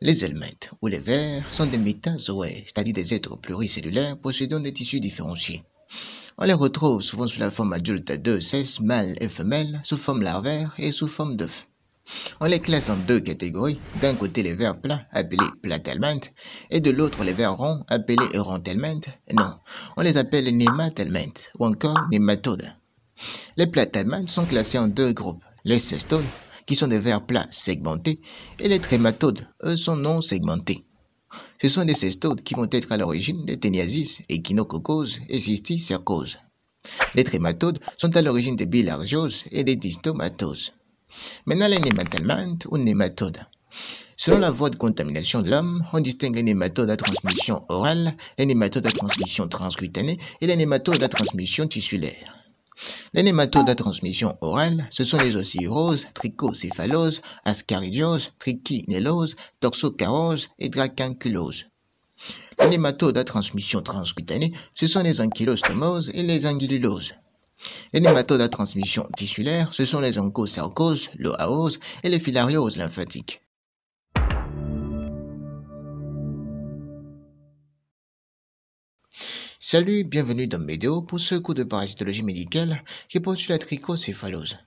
Les helmintes, ou les vers, sont des métazoaires, c'est-à-dire des êtres pluricellulaires possédant des tissus différenciés. On les retrouve souvent sous la forme adulte à deux sexes, mâles et femelles, sous forme larvaire et sous forme d'œuf. On les classe en deux catégories, d'un côté les vers plats, appelés platelmintes, et de l'autre les vers ronds, appelés rondelmintes. Non, on les appelle nématelmintes, ou encore nématodes. Les platelmintes sont classés en deux groupes, les cestodes, qui sont des vers plats segmentés, et les trématodes, eux, sont non segmentés. Ce sont des cestodes qui vont être à l'origine des téniasis, échinococoses et cysticercoses. Les trématodes sont à l'origine des bilargioses et des distomatoses. Maintenant, les nématelmintes ou nématodes. Selon la voie de contamination de l'homme, on distingue les nématodes à transmission orale, les nématodes à transmission transcutanée et les nématodes à transmission tissulaire. Les nématodes à transmission orale, ce sont les ocyroses, trichocéphaloses, ascaridioses, trichinelloses, toxocaroses et dracunculoses. Les nématodes à transmission transcutanée, ce sont les ankylostomoses et les angululoses. Les nématodes à transmission tissulaire, ce sont les onchocercoses, l'oaoses et les filarioses lymphatiques. Salut, bienvenue dans mes vidéos pour ce cours de parasitologie médicale qui porte sur la trichocéphalose.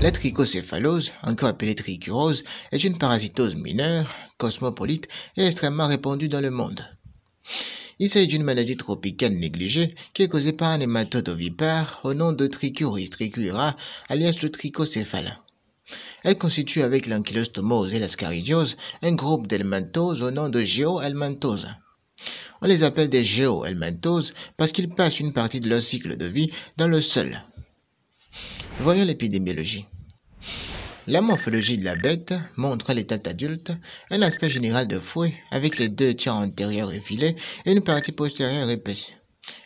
La trichocéphalose, encore appelée trichurose, est une parasitose mineure, cosmopolite et extrêmement répandue dans le monde. Il s'agit d'une maladie tropicale négligée qui est causée par un nématode ovipare au nom de Trichuris trichuira, alias le trichocéphale. Elle constitue avec l'ankylostomose et l'ascaridiose un groupe d'helminthoses au nom de géohelminthoses. On les appelle des géohelminthoses parce qu'ils passent une partie de leur cycle de vie dans le sol. Voyons l'épidémiologie. La morphologie de la bête montre à l'état adulte un aspect général de fouet avec les deux tiers antérieurs effilés et une partie postérieure épaisse.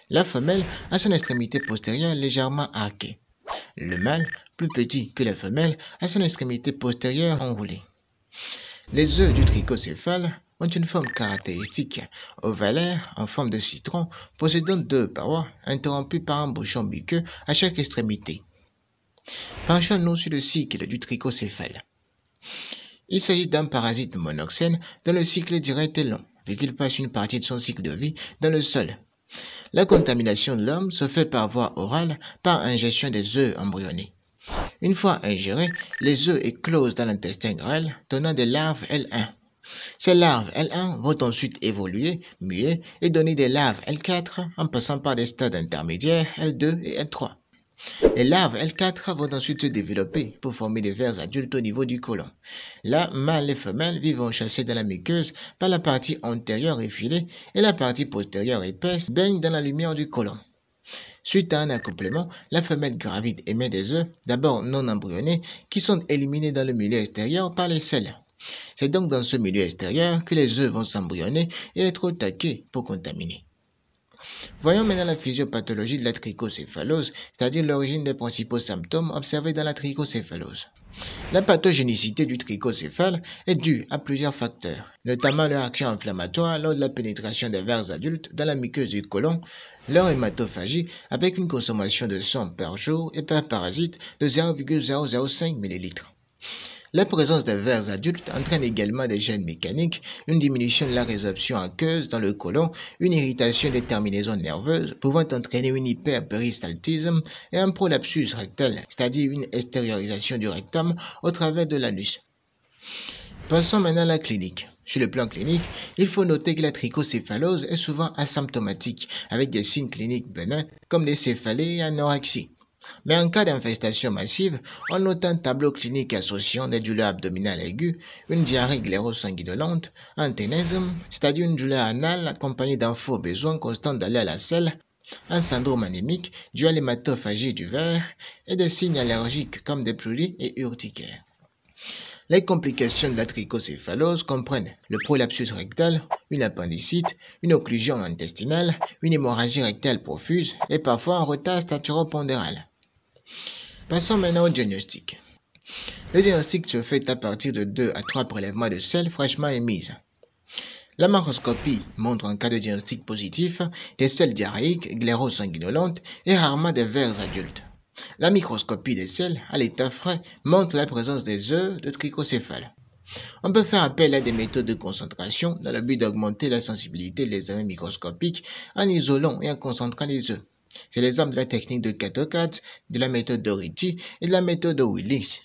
La femelle a son extrémité postérieure légèrement arquée. Le mâle, plus petit que la femelle, a son extrémité postérieure enroulée. Les œufs du trichocéphale ont une forme caractéristique, ovalaire, en forme de citron, possédant deux parois, interrompues par un bouchon muqueux à chaque extrémité. Penchons-nous sur le cycle du trichocéphale. Il s'agit d'un parasite monoxène dont le cycle direct est long, vu qu'il passe une partie de son cycle de vie dans le sol. La contamination de l'homme se fait par voie orale par ingestion des œufs embryonnés. Une fois ingérés, les œufs éclosent dans l'intestin grêle, donnant des larves L1. Ces larves L1 vont ensuite évoluer, muer et donner des larves L4 en passant par des stades intermédiaires L2 et L3. Les larves L4 vont ensuite se développer pour former des vers adultes au niveau du côlon. Là, mâles et femelles vivent enchâssés dans la muqueuse par la partie antérieure effilée et la partie postérieure épaisse baigne dans la lumière du côlon. Suite à un accouplement, la femelle gravide émet des œufs, d'abord non embryonnés, qui sont éliminés dans le milieu extérieur par les selles. C'est donc dans ce milieu extérieur que les œufs vont s'embryonner et être au taquet pour contaminer. Voyons maintenant la physiopathologie de la trichocéphalose, c'est-à-dire l'origine des principaux symptômes observés dans la trichocéphalose. La pathogénicité du trichocéphale est due à plusieurs facteurs, notamment leur action inflammatoire lors de la pénétration des vers adultes dans la muqueuse du côlon, leur hématophagie avec une consommation de sang par jour et par parasite de 0,005 ml. La présence des vers adultes entraîne également des gènes mécaniques, une diminution de la résorption aqueuse dans le côlon, une irritation des terminaisons nerveuses pouvant entraîner une hyperpéristaltisme et un prolapsus rectal, c'est-à-dire une extériorisation du rectum au travers de l'anus. Passons maintenant à la clinique. Sur le plan clinique, il faut noter que la trichocéphalose est souvent asymptomatique, avec des signes cliniques bénins comme des céphalées et anorexie. Mais en cas d'infestation massive, on note un tableau clinique associant des douleurs abdominales aiguës, une diarrhée gléro-sanguinolente, un ténésme, c'est-à-dire une douleur anale accompagnée d'un fort besoin constant d'aller à la selle, un syndrome anémique dû à l'hématophagie du ver et des signes allergiques comme des prurites et urticaires. Les complications de la trichocéphalose comprennent le prolapsus rectal, une appendicite, une occlusion intestinale, une hémorragie rectale profuse et parfois un retard staturo-pondéral. Passons maintenant au diagnostic. Le diagnostic se fait à partir de 2 à 3 prélèvements de selles fraîchement émises. La macroscopie montre en cas de diagnostic positif des selles diarrhéiques, gléro-sanguinolentes et rarement des vers adultes. La microscopie des selles, à l'état frais, montre la présence des œufs de trichocéphale. On peut faire appel à des méthodes de concentration dans le but d'augmenter la sensibilité des examens microscopiques en isolant et en concentrant les œufs. C'est l'exemple de la technique de Kato-Katz, de la méthode de Ritchie et de la méthode de Willis.